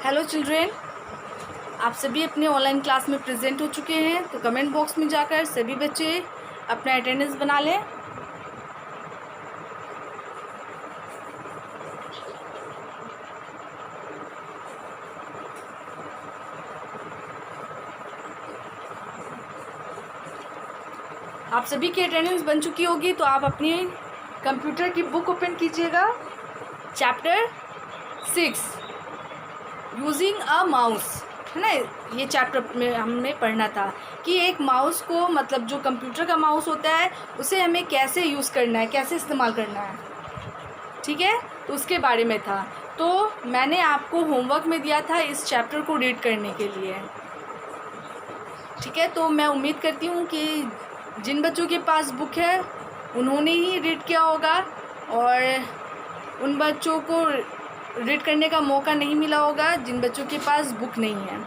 Hello children, आप सभी अपने ऑनलाइन क्लास में प्रेजेंट हो चुके हैं। तो कमेंट बॉक्स में जाकर सभी बच्चे अपना अटेंडेंस बना लें। आप सभी की अटेंडेंस बन चुकी होगी, तो आप अपनी कंप्यूटर की बुक ओपन कीजिएगा। चैप्टर 6 यूजिंग अ माउस, है ना। ये चैप्टर में हमने पढ़ना था कि एक माउस को, मतलब जो कंप्यूटर का माउस होता है, उसे हमें कैसे यूज़ करना है, कैसे इस्तेमाल करना है, ठीक है। तो उसके बारे में था। तो मैंने आपको होमवर्क में दिया था इस चैप्टर को रीड करने के लिए, ठीक है। तो मैं उम्मीद करती हूँ कि जिन बच्चों के पास बुक है उन्होंने ही रीड किया होगा, और उन बच्चों को रीड करने का मौका नहीं मिला होगा जिन बच्चों के पास बुक नहीं है,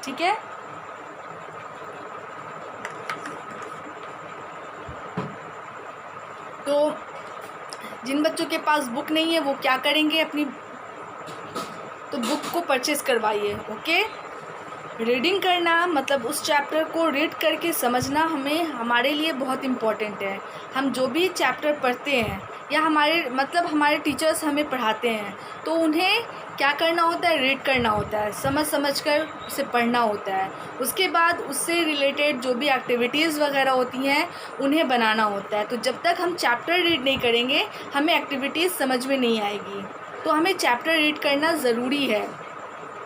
ठीक है। तो जिन बच्चों के पास बुक नहीं है वो क्या करेंगे, अपनी तो बुक को परचेस करवाइए, ओके। रीडिंग करना मतलब उस चैप्टर को रीड करके समझना हमारे लिए बहुत इम्पॉर्टेंट है। हम जो भी चैप्टर पढ़ते हैं या हमारे टीचर्स हमें पढ़ाते हैं, तो उन्हें क्या करना होता है, रीड करना होता है, समझ कर उसे पढ़ना होता है। उसके बाद उससे रिलेटेड जो भी एक्टिविटीज़ वगैरह होती हैं उन्हें बनाना होता है। तो जब तक हम चैप्टर रीड नहीं करेंगे हमें एक्टिविटीज़ समझ में नहीं आएगी। तो हमें चैप्टर रीड करना ज़रूरी है,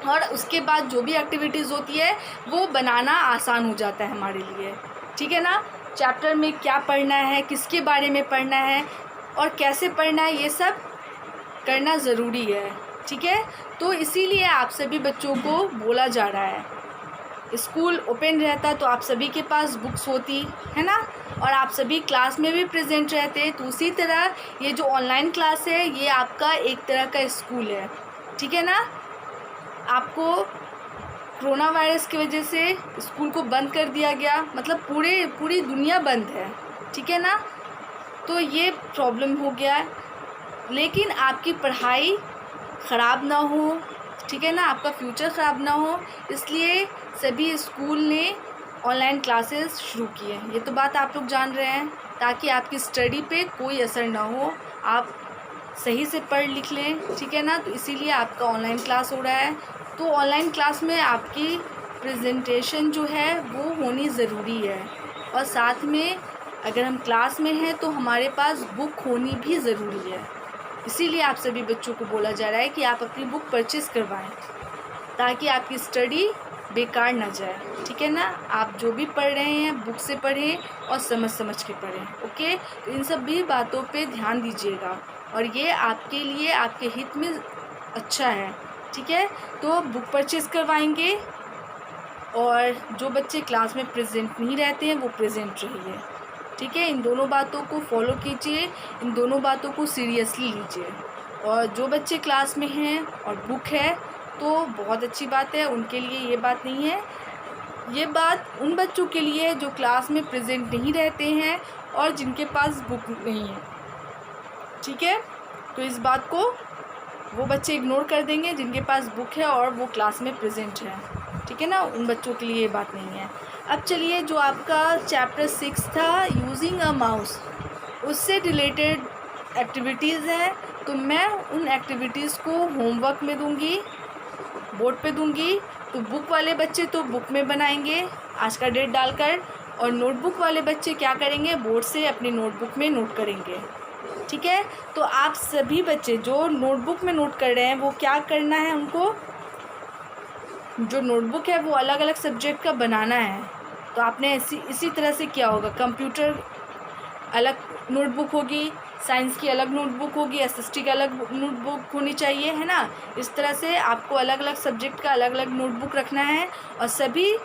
और उसके बाद जो भी एक्टिविटीज़ होती है वो बनाना आसान हो जाता है हमारे लिए, ठीक है ना। चैप्टर में क्या पढ़ना है, किसके बारे में पढ़ना है और कैसे पढ़ना है, ये सब करना ज़रूरी है, ठीक है। तो इसीलिए आप सभी बच्चों को बोला जा रहा है, स्कूल ओपन रहता तो आप सभी के पास बुक्स होती, है ना, और आप सभी क्लास में भी प्रेजेंट रहते। तो उसी तरह ये जो ऑनलाइन क्लास है ये आपका एक तरह का स्कूल है, ठीक है ना। आपको कोरोना वायरस की वजह से स्कूल को बंद कर दिया गया, मतलब पूरी दुनिया बंद है, ठीक है ना। तो ये प्रॉब्लम हो गया, लेकिन आपकी पढ़ाई ख़राब ना हो, ठीक है ना, आपका फ्यूचर ख़राब ना हो, इसलिए सभी स्कूल ने ऑनलाइन क्लासेस शुरू किए हैं। ये तो बात आप लोग जान रहे हैं, ताकि आपकी स्टडी पे कोई असर ना हो, आप सही से पढ़ लिख लें, ठीक है ना। तो इसीलिए आपका ऑनलाइन क्लास हो रहा है। तो ऑनलाइन क्लास में आपकी प्रेजेंटेशन जो है वो होनी ज़रूरी है, और साथ में अगर हम क्लास में हैं तो हमारे पास बुक होनी भी ज़रूरी है। इसीलिए आप सभी बच्चों को बोला जा रहा है कि आप अपनी बुक परचेज़ करवाएं, ताकि आपकी स्टडी बेकार ना जाए, ठीक है ना। आप जो भी पढ़ रहे हैं बुक से पढ़ें और समझ के पढ़ें, ओके। तो इन सब भी बातों पे ध्यान दीजिएगा, और ये आपके लिए, आपके हित में अच्छा है, ठीक है। तो बुक परचेज़ करवाएंगे, और जो बच्चे क्लास में प्रेजेंट नहीं रहते हैं वो प्रेजेंट रहिए, ठीक है। इन दोनों बातों को फॉलो कीजिए, इन दोनों बातों को सीरियसली लीजिए। और जो बच्चे क्लास में हैं और बुक है तो बहुत अच्छी बात है, उनके लिए ये बात नहीं है। ये बात उन बच्चों के लिए है जो क्लास में प्रेजेंट नहीं रहते हैं और जिनके पास बुक नहीं है, ठीक है। तो इस बात को वो बच्चे इग्नोर कर देंगे जिनके पास बुक है और वो क्लास में प्रेजेंट है, ठीक है ना। उन बच्चों के लिए ये बात नहीं है। अब चलिए, जो आपका चैप्टर 6 था यूजिंग अ माउस, उससे रिलेटेड एक्टिविटीज़ हैं। तो मैं उन एक्टिविटीज़ को होमवर्क में दूंगी, बोर्ड पे दूंगी। तो बुक वाले बच्चे तो बुक में बनाएंगे आज का डेट डालकर, और नोटबुक वाले बच्चे क्या करेंगे, बोर्ड से अपनी नोटबुक में नोट करेंगे, ठीक है। तो आप सभी बच्चे जो नोटबुक में नोट कर रहे हैं वो क्या करना है, उनको जो नोटबुक है वो अलग अलग सब्जेक्ट का बनाना है। तो आपने इसी तरह से किया होगा, कंप्यूटर अलग नोटबुक होगी, साइंस की अलग नोटबुक होगी, एसएसटी की अलग नोटबुक होनी चाहिए, है ना। इस तरह से आपको अलग अलग सब्जेक्ट का अलग अलग नोटबुक रखना है, और सभी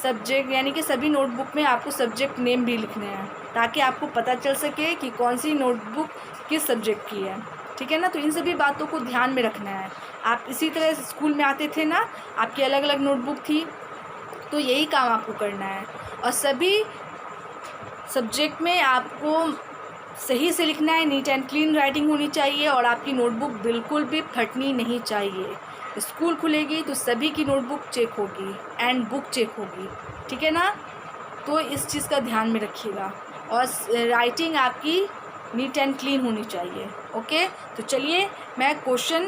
सब्जेक्ट यानी कि सभी नोटबुक में आपको सब्जेक्ट नेम भी लिखने हैं, ताकि आपको पता चल सके कि कौन सी नोटबुक किस सब्जेक्ट की है, ठीक है ना। तो इन सभी बातों को ध्यान में रखना है। आप इसी तरह स्कूल में आते थे ना, आपकी अलग अलग नोटबुक थी, तो यही काम आपको करना है। और सभी सब्जेक्ट में आपको सही से लिखना है, नीट एंड क्लीन राइटिंग होनी चाहिए, और आपकी नोटबुक बिल्कुल भी फटनी नहीं चाहिए। स्कूल खुलेगी तो सभी की नोटबुक चेक होगी एंड बुक चेक होगी, ठीक है ना। तो इस चीज़ का ध्यान में रखिएगा और राइटिंग आपकी नीट एंड क्लीन होनी चाहिए। ओके, तो चलिए मैं क्वेश्चन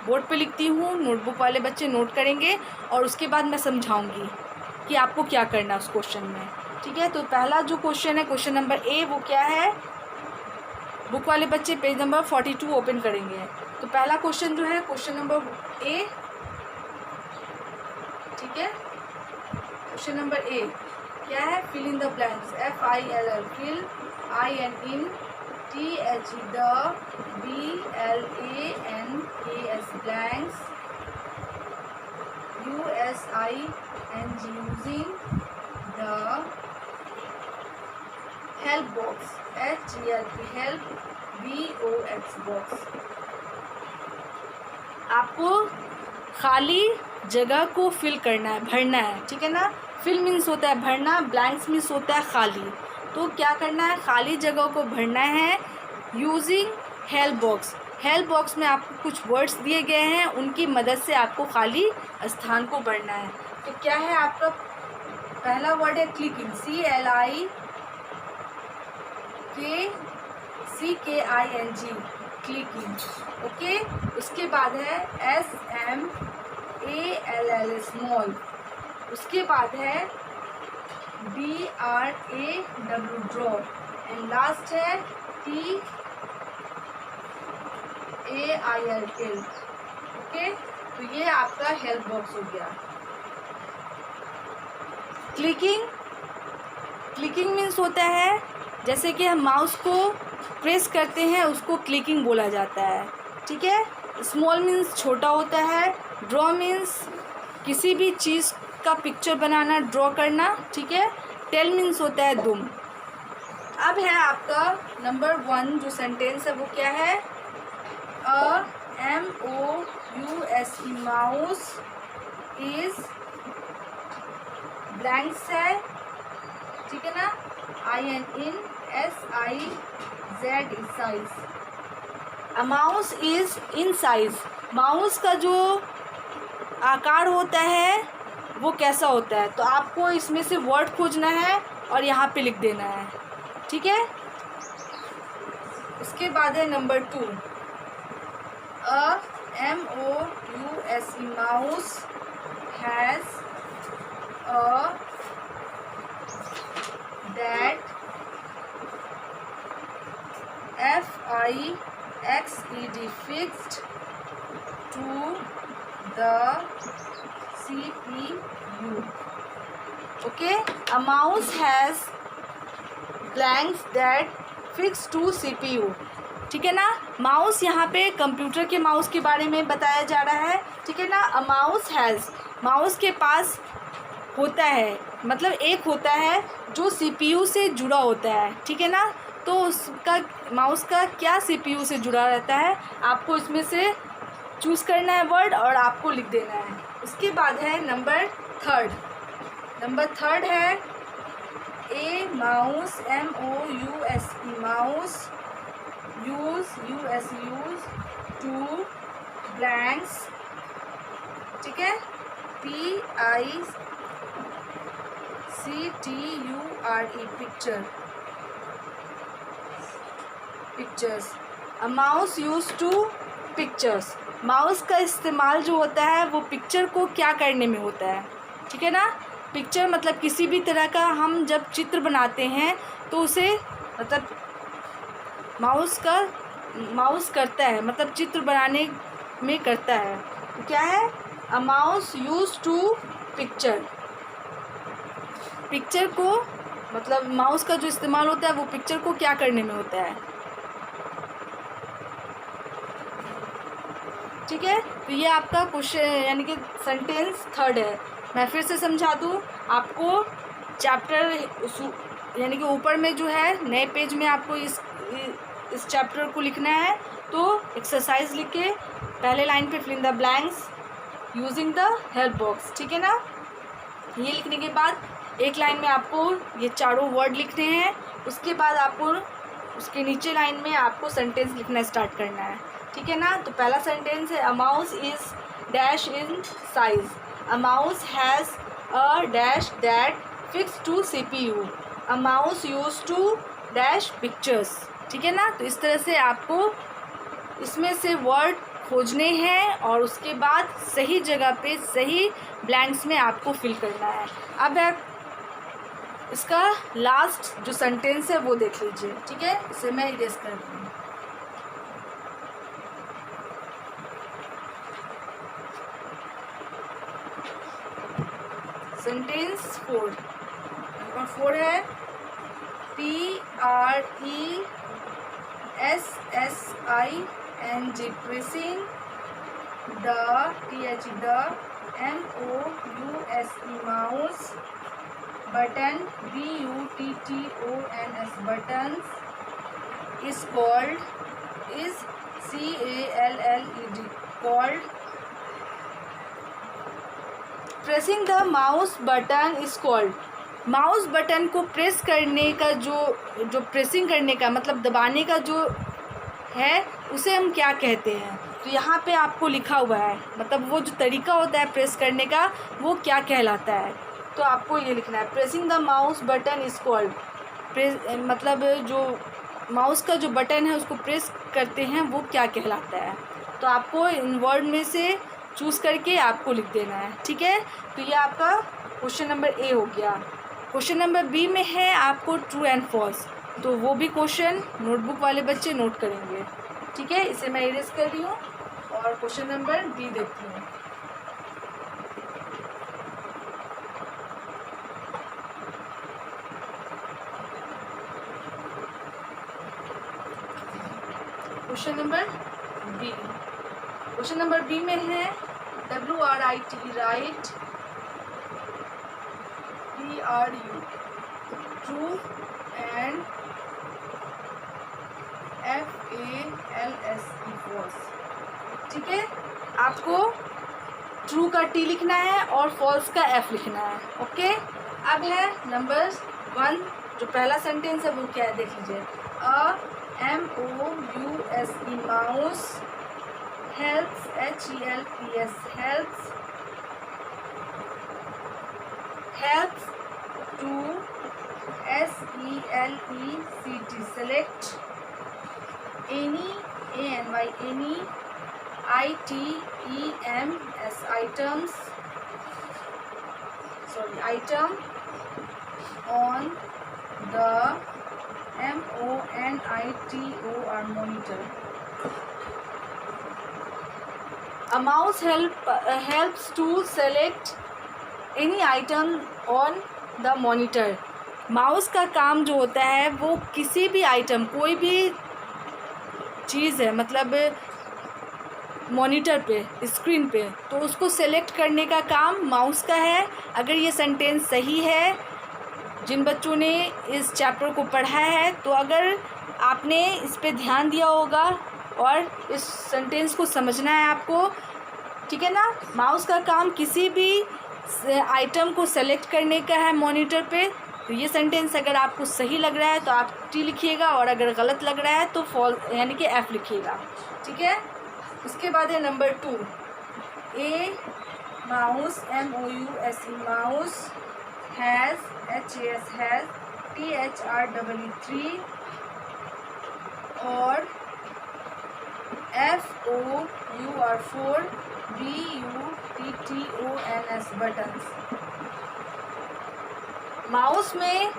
बोर्ड पे लिखती हूँ, नोटबुक वाले बच्चे नोट करेंगे और उसके बाद मैं समझाऊंगी कि आपको क्या करना है उस क्वेश्चन में, ठीक है। तो पहला जो क्वेश्चन है, क्वेश्चन नंबर ए, वो क्या है, बुक वाले बच्चे पेज नंबर 42 ओपन करेंगे। तो पहला क्वेश्चन जो है क्वेश्चन नंबर ए, ठीक है। क्वेश्चन नंबर ए क्या है, fill in the blanks, FILL, fill, IN, THE, the, BLANKS, blanks, USING, using, the, help box, HELP, help, BOX, box. आपको खाली जगह को फिल करना है, भरना है, ठीक है ना। फिल मीन्स होता है भरना, ब्लैंक्स मीन्स होता है खाली। तो क्या करना है, खाली जगह को भरना है using help box. Help box में आपको कुछ वर्ड्स दिए गए हैं, उनकी मदद से आपको खाली स्थान को भरना है। तो क्या है आपका पहला वर्ड है क्लिकिंग, CLIKING, क्लिकिंग, ओके। उसके बाद है SMALL, स्मॉल। उसके बाद है DRAW, ड्रॉ। एंड लास्ट है TAIL, टिल, ओके। तो ये आपका हेल्प बॉक्स हो गया। क्लिकिंग मीन्स होता है जैसे कि हम माउस को प्रेस करते हैं, उसको क्लिकिंग बोला जाता है, ठीक है। स्मॉल मीन्स छोटा होता है, ड्रॉ मीन्स किसी भी चीज़ का पिक्चर बनाना, ड्रॉ करना, ठीक है। टेल मीन्स होता है दुम। अब है आपका नंबर 1 जो सेंटेंस है वो क्या है, MOUSE, माउस इज, ब्लैंक्स है, ठीक है ना, INSIZ, size. A mouse is in size, mouse का जो आकार होता है वो कैसा होता है, तो आपको इसमें से वर्ड खोजना है और यहाँ पे लिख देना है, ठीक है। उसके बाद है number 2, MOUSE, mouse has a that FIXED, fixed to the CPU, okay. A mouse has blanks that fixed to CPU, ठीक है ना। माउस यहाँ पे कंप्यूटर के माउस के बारे में बताया जा रहा है, ठीक है ना। अ माउस हैज़, माउस के पास होता है, मतलब एक होता है जो CPU से जुड़ा होता है, ठीक है ना। तो उसका माउस का क्या CPU से जुड़ा रहता है, आपको इसमें से चूज़ करना है वर्ड और आपको लिख देना है। उसके बाद है नंबर 3, है a mouse, MOUSE, mouse use to blanks, ठीक है, PICTURE, pictures. A mouse use to pictures, mouse का इस्तेमाल जो होता है वो पिक्चर को क्या करने में होता है, ठीक है ना। पिक्चर मतलब किसी भी तरह का हम जब चित्र बनाते हैं तो उसे मतलब माउस करता है, मतलब चित्र बनाने में करता है। तो क्या है, a mouse use to picture को, मतलब माउस का जो इस्तेमाल होता है वो पिक्चर को क्या करने में होता है, ठीक है। तो ये आपका क्वेश्चन यानी कि सेंटेंस 3 है। मैं फिर से समझा दूँ आपको, चैप्टर यानी कि ऊपर में जो है नए पेज में आपको इस चैप्टर को लिखना है। तो एक्सरसाइज लिख के पहले लाइन पे fill in the blanks using the help box, ठीक है ना। ये लिखने के बाद एक लाइन में आपको ये चारों वर्ड लिखने हैं, उसके बाद आपको उसके नीचे लाइन में आपको सेंटेंस लिखना स्टार्ट करना है, ठीक है ना। तो पहला सेंटेंस है, a mouse is dash in size. A mouse has a dash that fixed to CPU. A mouse used to dash pictures. ठीक है ना। तो इस तरह से आपको इसमें से वर्ड खोजने हैं और उसके बाद सही जगह पे सही ब्लैंक्स में आपको फिल करना है। अब आप इसका लास्ट जो सेंटेंस है वो देख लीजिए। ठीक है, इसे मैं इरेज कर दूँ। सेंटेंस 4 नंबर 4 है PRESSING pressing the mouse button BUTTONS buttons is called called pressing the mouse button is called. Mouse button को प्रेस करने का जो प्रेसिंग करने का मतलब दबाने का जो है उसे हम क्या कहते हैं। तो यहाँ पे आपको लिखा हुआ है, मतलब वो जो तरीका होता है प्रेस करने का वो क्या कहलाता है। तो आपको ये लिखना है pressing the mouse button is called. Press मतलब जो माउस का जो बटन है उसको प्रेस करते हैं वो क्या कहलाता है। तो आपको इन वर्ड में से चूज़ करके आपको लिख देना है। ठीक है, तो ये आपका क्वेश्चन नंबर ए हो गया। क्वेश्चन नंबर बी में है आपको ट्रू एंड फॉल्स। तो वो भी क्वेश्चन नोटबुक वाले बच्चे नोट करेंगे। ठीक है, इसे मैं इरेज कर रही हूँ और क्वेश्चन नंबर बी देखती हूँ। Question number B. Question number B में है WRIT write, TRU true and FALSE false. ठीक है, आपको ट्रू का T लिखना है और फॉल्स का F लिखना है। ओके, अब है नंबर 1 जो पहला सेंटेंस है वो क्या है देख लीजिए। MOUSE mouse helps helps to select any item on the monitor. A mouse helps to select any item on the monitor. Mouse का काम जो होता है वो किसी भी आइटम कोई भी चीज़ है मतलब मॉनिटर पे स्क्रीन पे तो उसको सेलेक्ट करने का काम माउस का है। अगर ये सेंटेंस सही है, जिन बच्चों ने इस चैप्टर को पढ़ा है तो अगर आपने इस पे ध्यान दिया होगा और इस सेंटेंस को समझना है आपको। ठीक है ना, माउस का काम किसी भी आइटम को सेलेक्ट करने का है मॉनिटर पे। तो ये सेंटेंस अगर आपको सही लग रहा है तो आप T लिखिएगा और अगर गलत लग रहा है तो फॉल्स यानी कि F लिखिएगा। ठीक है, उसके बाद है number 2 A mouse MOUSE mouse has THREE और FOUR BUTTONS बटन्स। माउस में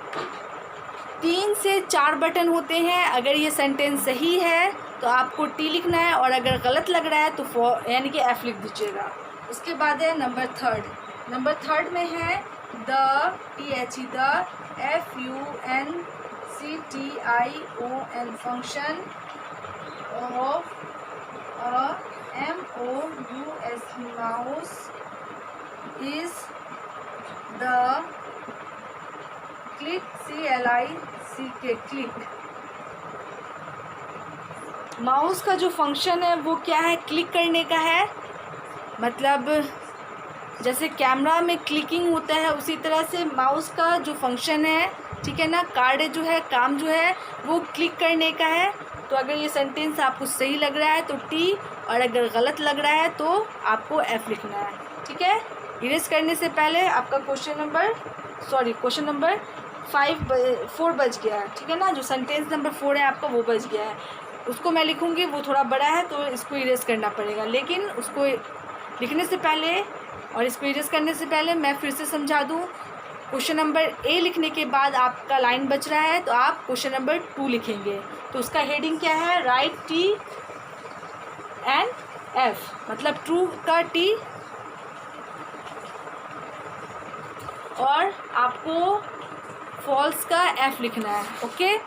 3 से 4 बटन होते हैं। अगर ये सेंटेंस सही है तो आपको T लिखना है और अगर गलत लग रहा है तो यानी कि F लिख दीजिएगा। उसके बाद है नंबर 3 नंबर 3 में है the FUNCTION function of MOUSE mouse is the click click। Mouse का जो फंक्शन है वो क्या है, क्लिक करने का है। मतलब जैसे कैमरा में क्लिकिंग होता है उसी तरह से माउस का जो फंक्शन है, ठीक है ना, कार्य जो है काम जो है वो क्लिक करने का है। तो अगर ये सेंटेंस आपको सही लग रहा है तो T और अगर गलत लग रहा है तो आपको एफ लिखना है। ठीक है, इरेज करने से पहले आपका क्वेश्चन नंबर 4 बच गया है। ठीक है ना, जो सेंटेंस नंबर 4 है आपका वो बच गया है। उसको मैं लिखूँगी, वो थोड़ा बड़ा है तो इसको इरेज करना पड़ेगा, लेकिन उसको लिखने से पहले और इसको इरेज करने से पहले मैं फिर से समझा दूँ। क्वेश्चन नंबर ए लिखने के बाद आपका लाइन बच रहा है तो आप क्वेश्चन नंबर 2 लिखेंगे। तो उसका हेडिंग क्या है, राइट टी एंड एफ, मतलब ट्रू का टी और आपको फॉल्स का एफ लिखना है। ओके,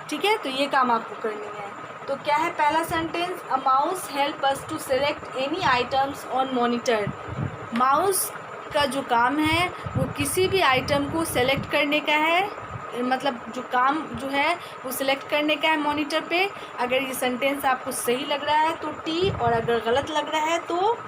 ठीक है, तो ये काम आपको करनी है। तो क्या है पहला sentence, a mouse help us to select any items on monitor. Mouse का जो काम है वो किसी भी आइटम को सेलेक्ट करने का है, मतलब जो काम जो है वो सिलेक्ट करने का है मॉनिटर पे। अगर ये सेंटेंस आपको सही लग रहा है तो टी, और अगर गलत लग रहा है तो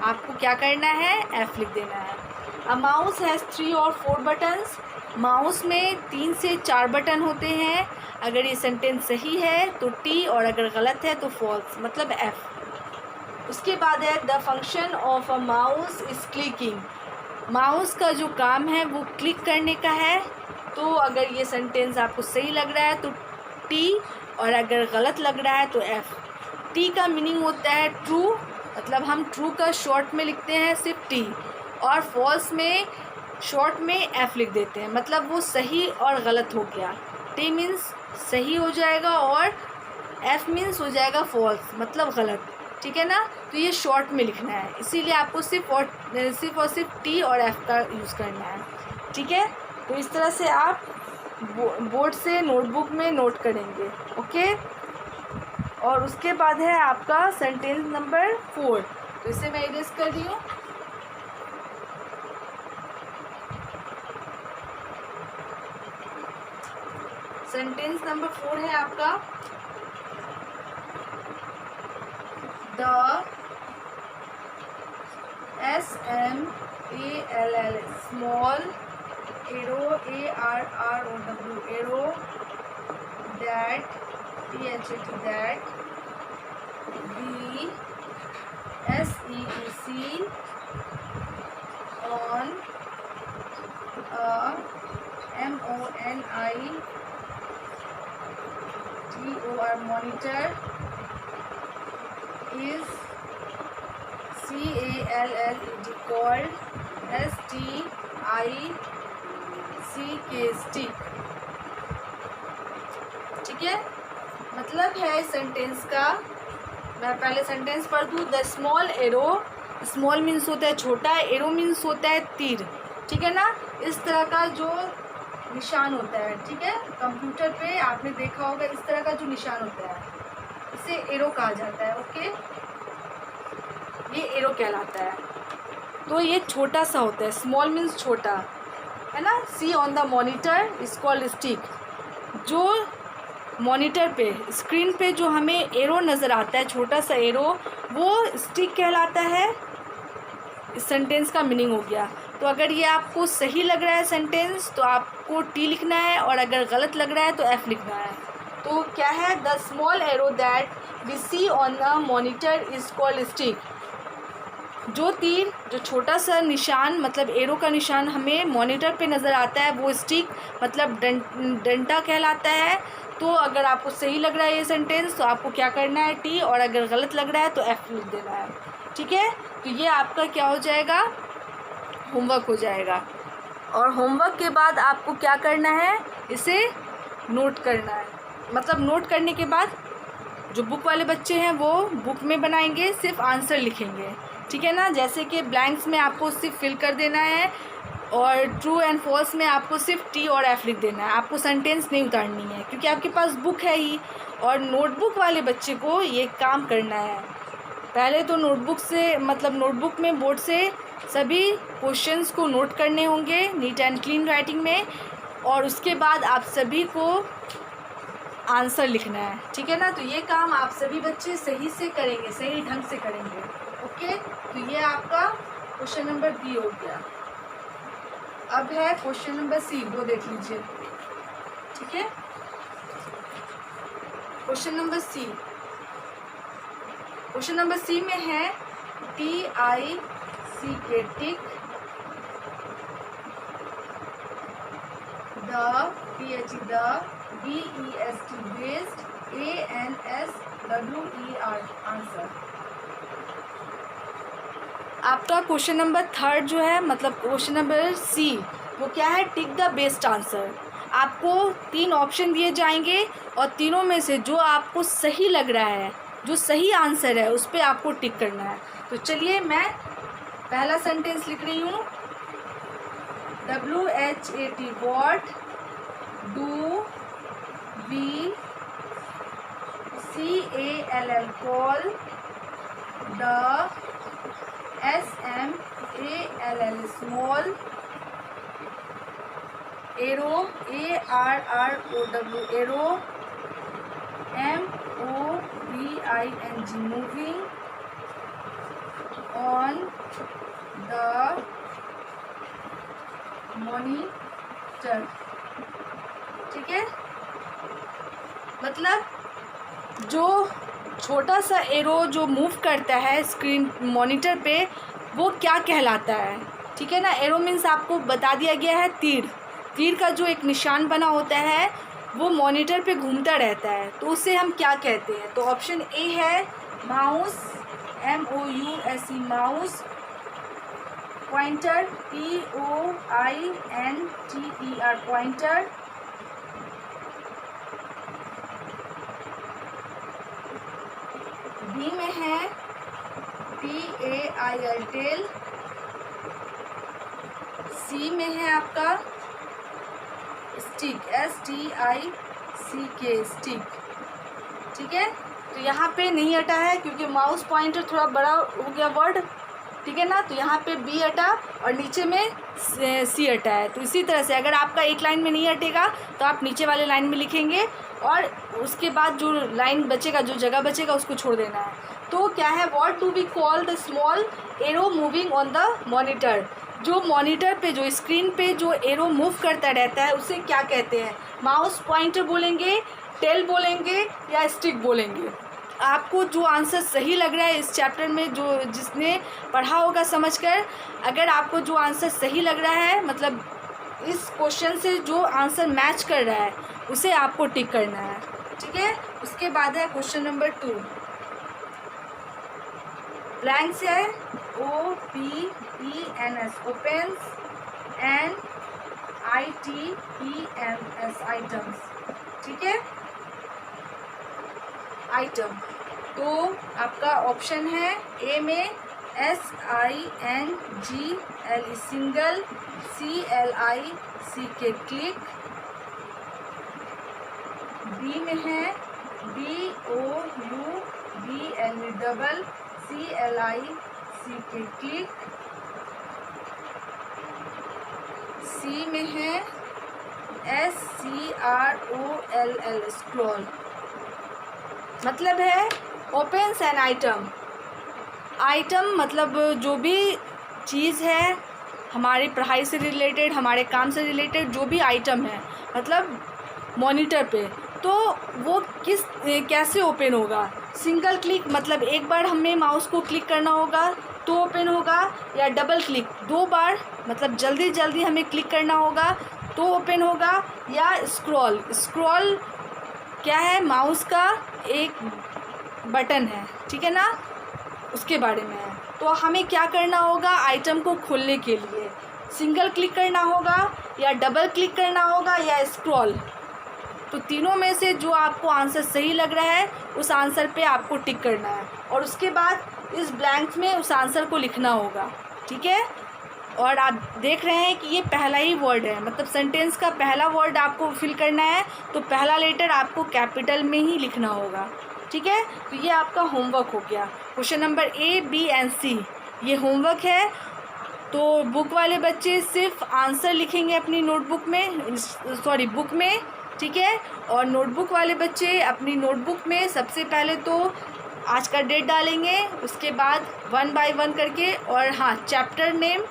आपको क्या करना है, एफ लिख देना है। अ माउस हैज़ 3 और 4 बटन्स। माउस में 3 से 4 बटन होते हैं। अगर ये सेंटेंस सही है तो टी, और अगर गलत है तो फॉल्स, मतलब एफ। उसके बाद है the function of a mouse is clicking. Mouse का जो काम है वो क्लिक करने का है। तो अगर ये सेंटेंस आपको सही लग रहा है तो टी, और अगर गलत लग रहा है तो एफ। टी का मीनिंग होता है ट्रू, मतलब हम ट्रू का शॉर्ट में लिखते हैं सिर्फ टी, और फॉल्स में शॉर्ट में एफ लिख देते हैं, मतलब वो सही और गलत हो गया। टी मीन्स सही हो जाएगा और एफ मीन्स हो जाएगा फॉल्स, मतलब गलत। ठीक है ना, तो ये शॉर्ट में लिखना है, इसीलिए आपको सिर्फ और सिर्फ टी और एफ का यूज़ करना है। ठीक है, तो इस तरह से आप बोर्ड से नोटबुक में नोट करेंगे। ओके, और उसके बाद है आपका सेंटेंस नंबर 4। तो इसे मैं इरेज कर रही हूँ। सेंटेंस नंबर 4 है आपका, the SMALL small arrow ARROW arrow that THAT that SEEC on MONITOR monitor is CALLED called STICK। ठीक है, मतलब है इस सेंटेंस का, मैं पहले सेंटेंस पढ़ दूँ। The small arrow, small means होता है छोटा, एरो मीन्स होता है तीर। ठीक है ना, इस तरह का जो निशान होता है, ठीक है, कंप्यूटर पे आपने देखा होगा इस तरह का जो निशान होता है, इसे एरो कहा जाता है। ओके, ये एरो कहलाता है। तो ये छोटा सा होता है, स्मॉल मीन्स छोटा, है ना। See on the monitor is called stick. जो मॉनिटर पे, स्क्रीन पे जो हमें एरो नज़र आता है, छोटा सा एरो, वो स्टिक कहलाता है। इस सेंटेंस का मीनिंग हो गया। तो अगर ये आपको सही लग रहा है सेंटेंस तो आपको टी लिखना है, और अगर गलत लग रहा है तो एफ लिखना है। तो क्या है, the small arrow that we see on the monitor is called stick. जो तीर, जो छोटा सा निशान, मतलब एरो का निशान हमें मॉनिटर पे नज़र आता है वो स्टिक, मतलब डंडा कहलाता है। तो अगर आपको सही लग रहा है ये सेंटेंस तो आपको क्या करना है, टी, और अगर गलत लग रहा है तो एफ लिख देना है। ठीक है, तो ये आपका क्या हो जाएगा, होमवर्क हो जाएगा। और होमवर्क के बाद आपको क्या करना है, इसे नोट करना है। मतलब नोट करने के बाद जो बुक वाले बच्चे हैं वो बुक में बनाएंगे, सिर्फ आंसर लिखेंगे। ठीक है ना, जैसे कि ब्लैंक्स में आपको सिर्फ फिल कर देना है, और ट्रू एंड फॉल्स में आपको सिर्फ टी और एफ लिख देना है। आपको सेंटेंस नहीं उतारनी है क्योंकि आपके पास बुक है ही, और नोटबुक वाले बच्चे को ये काम करना है। पहले तो नोटबुक से, मतलब नोटबुक में बोर्ड से सभी क्वेश्चंस को नोट करने होंगे नीट एंड क्लीन राइटिंग में, और उसके बाद आप सभी को आंसर लिखना है। ठीक है ना, तो ये काम आप सभी बच्चे सही से करेंगे, सही ढंग से करेंगे। ओके, तो ये आपका क्वेश्चन नंबर बी हो गया। अब है क्वेश्चन नंबर सी, वो देख लीजिए। ठीक है, question number C, question number C में है TICK tick, the BEST best, ANSWER answer. आपका क्वेश्चन नंबर थर्ड जो है मतलब क्वेश्चन नंबर सी वो क्या है, टिक द बेस्ट आंसर। आपको 3 ऑप्शन दिए जाएंगे और तीनों में से जो आपको सही लग रहा है, जो सही आंसर है उस पर आपको टिक करना है। तो चलिए मैं पहला सेंटेंस लिख रही हूँ। WHAT what do we CALL call the SMALL small arrow ARROW arrow MOVING moving on the monitor. ठीक है, मतलब जो छोटा सा एरो जो मूव करता है स्क्रीन मॉनिटर पे वो क्या कहलाता है। ठीक है ना, एरो मीन्स आपको बता दिया गया है तीर, तीर का जो एक निशान बना होता है वो मॉनिटर पे घूमता रहता है, तो उसे हम क्या कहते हैं। तो ऑप्शन ए है mouse, MOUSE mouse, pointer POINTER pointer, B में है TAIL टेल, सी में है आपका स्टिक STICK स्टिक। ठीक है, तो यहाँ पे नहीं हटा है क्योंकि माउस पॉइंटर थोड़ा बड़ा हो गया वर्ड। ठीक है ना, तो यहाँ पे बी हटा और नीचे में सी हटा है। तो इसी तरह से अगर आपका एक लाइन में नहीं हटेगा तो आप नीचे वाले लाइन में लिखेंगे और उसके बाद जो लाइन बचेगा, जो जगह बचेगा उसको छोड़ देना है। तो क्या है, what do we call the small arrow moving on the monitor. जो मॉनिटर पे, जो स्क्रीन पे जो एरो मूव करता रहता है उसे क्या कहते हैं। माउस पॉइंटर बोलेंगे, टेल बोलेंगे या स्टिक बोलेंगे। आपको जो आंसर सही लग रहा है इस चैप्टर में, जो जिसने पढ़ा होगा समझकर, अगर आपको जो आंसर सही लग रहा है मतलब इस क्वेश्चन से जो आंसर मैच कर रहा है उसे आपको टिक करना है। ठीक है, उसके बाद है क्वेश्चन नंबर 2। ब्लैंक्स है OPENS opens and ITEMS items. ठीक है, आइटम। तो आपका ऑप्शन है ए में SINGL single, CLICK click, B में है DOUBL double, CLICK click, C में है SCROLL स्क्रॉल। मतलब है ओपन्स एन आइटम। आइटम मतलब जो भी चीज़ है हमारी पढ़ाई से रिलेटेड, हमारे काम से रिलेटेड जो भी आइटम है मतलब मॉनिटर पे, तो वो कैसे ओपन होगा। सिंगल क्लिक मतलब एक बार हमें माउस को क्लिक करना होगा तो ओपन होगा, या डबल क्लिक 2 बार मतलब जल्दी जल्दी हमें क्लिक करना होगा तो ओपन होगा, या स्क्रॉल। स्क्रॉल क्या है, माउस का एक बटन है। ठीक है ना, उसके बारे में है। तो हमें क्या करना होगा, आइटम को खोलने के लिए सिंगल क्लिक करना होगा या डबल क्लिक करना होगा या स्क्रॉल। तो तीनों में से जो आपको आंसर सही लग रहा है उस आंसर पे आपको टिक करना है और उसके बाद इस ब्लैंक में उस आंसर को लिखना होगा। ठीक है, और आप देख रहे हैं कि ये पहला ही वर्ड है, मतलब सेंटेंस का पहला वर्ड आपको फिल करना है तो पहला लेटर आपको कैपिटल में ही लिखना होगा। ठीक है, तो ये आपका होमवर्क हो गया। Question number A, B and C ये होमवर्क है। तो बुक वाले बच्चे सिर्फ आंसर लिखेंगे अपनी नोटबुक में, सॉरी बुक में। ठीक है, और नोटबुक वाले बच्चे अपनी नोटबुक में सबसे पहले तो आज का डेट डालेंगे, उसके बाद 1 बाय 1 करके, और हाँ chapter name,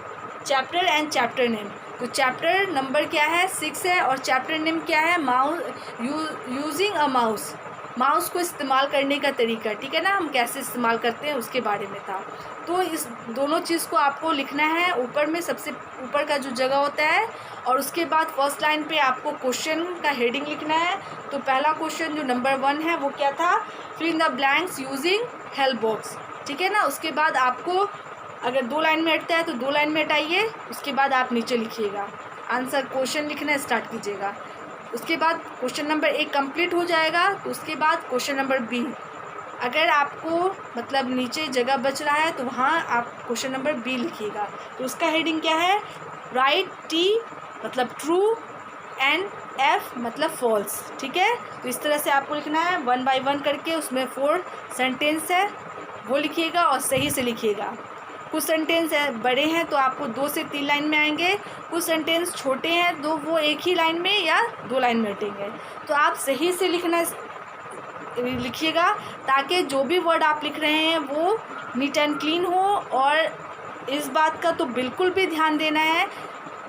chapter and chapter name. तो चैप्टर नंबर क्या है 6 है और चैप्टर नेम क्या है mouse, using a mouse. Mouse को इस्तेमाल करने का तरीका, ठीक है ना, हम कैसे इस्तेमाल करते हैं उसके बारे में था। तो इस दोनों चीज़ को आपको लिखना है ऊपर में, सबसे ऊपर का जो जगह होता है, और उसके बाद फर्स्ट लाइन पे आपको क्वेश्चन का हेडिंग लिखना है। तो पहला क्वेश्चन जो नंबर 1 है वो क्या था, fill in the blanks using help box, ठीक है ना। उसके बाद आपको अगर 2 लाइन में हटता है तो 2 लाइन में हटाइए, उसके बाद आप नीचे लिखिएगा आंसर, क्वेश्चन लिखना स्टार्ट कीजिएगा। उसके बाद क्वेश्चन नंबर 1 कंप्लीट हो जाएगा, तो उसके बाद क्वेश्चन नंबर बी, अगर आपको मतलब नीचे जगह बच रहा है तो वहाँ आप क्वेश्चन नंबर बी लिखिएगा। तो उसका हेडिंग क्या है, राइट टी मतलब ट्रू एंड एफ मतलब फॉल्स, ठीक है। तो इस तरह से आपको लिखना है 1 बाय 1 करके, उसमें 4 सेंटेंस है वो लिखिएगा और सही से लिखिएगा। कुछ सेंटेंस है बड़े हैं तो आपको 2 से 3 लाइन में आएंगे, कुछ सेंटेंस छोटे हैं तो वो एक ही लाइन में या 2 लाइन में हटेंगे। तो आप सही से लिखिएगा ताकि जो भी वर्ड आप लिख रहे हैं वो नीट एंड क्लीन हो। और इस बात का तो बिल्कुल भी ध्यान देना है,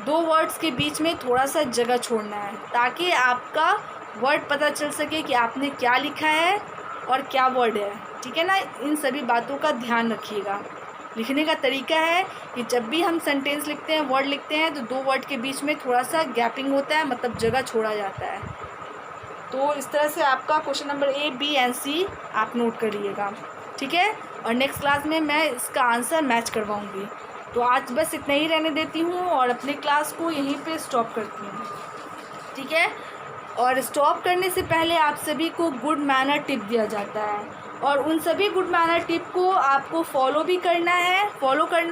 2 वर्ड्स के बीच में थोड़ा सा जगह छोड़ना है ताकि आपका वर्ड पता चल सके कि आपने क्या लिखा है और क्या वर्ड है, ठीक है ना। इन सभी बातों का ध्यान रखिएगा। लिखने का तरीका है कि जब भी हम सेंटेंस लिखते हैं, वर्ड लिखते हैं, तो 2 वर्ड के बीच में थोड़ा सा गैपिंग होता है, मतलब जगह छोड़ा जाता है। तो इस तरह से आपका question number A, B and C आप नोट कर लीजिएगा, ठीक है। और नेक्स्ट क्लास में मैं इसका आंसर मैच करवाऊँगी। तो आज बस इतना ही रहने देती हूँ और अपने क्लास को यहीं पे स्टॉप करती हूँ, ठीक है। और स्टॉप करने से पहले आप सभी को गुड मैनर टिप दिया जाता है, और उन सभी गुड मैनर टिप को आपको फॉलो करना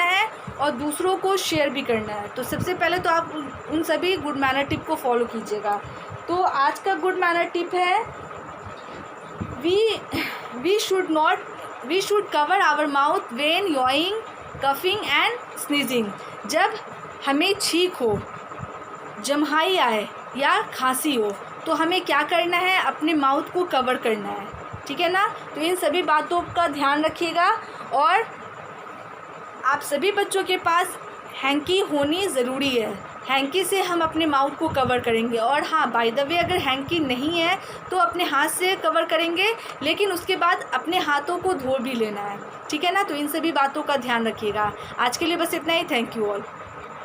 है और दूसरों को शेयर भी करना है। तो सबसे पहले तो आप उन सभी गुड मैनर टिप को फॉलो कीजिएगा। तो आज का गुड मैनर टिप है, we should cover our mouth when yawning, coughing and sneezing. जब हमें छींक हो, जम्हाई आए या खांसी हो तो हमें क्या करना है, अपने माउथ को कवर करना है, ठीक है ना। तो इन सभी बातों का ध्यान रखिएगा। और आप सभी बच्चों के पास हैंकी होनी ज़रूरी है, हैंकी से हम अपने माउथ को कवर करेंगे। और हाँ, बाय द वे, अगर हैंकी नहीं है तो अपने हाथ से कवर करेंगे, लेकिन उसके बाद अपने हाथों को धो भी लेना है, ठीक है ना। तो इन सभी बातों का ध्यान रखिएगा। आज के लिए बस इतना ही। Thank you all.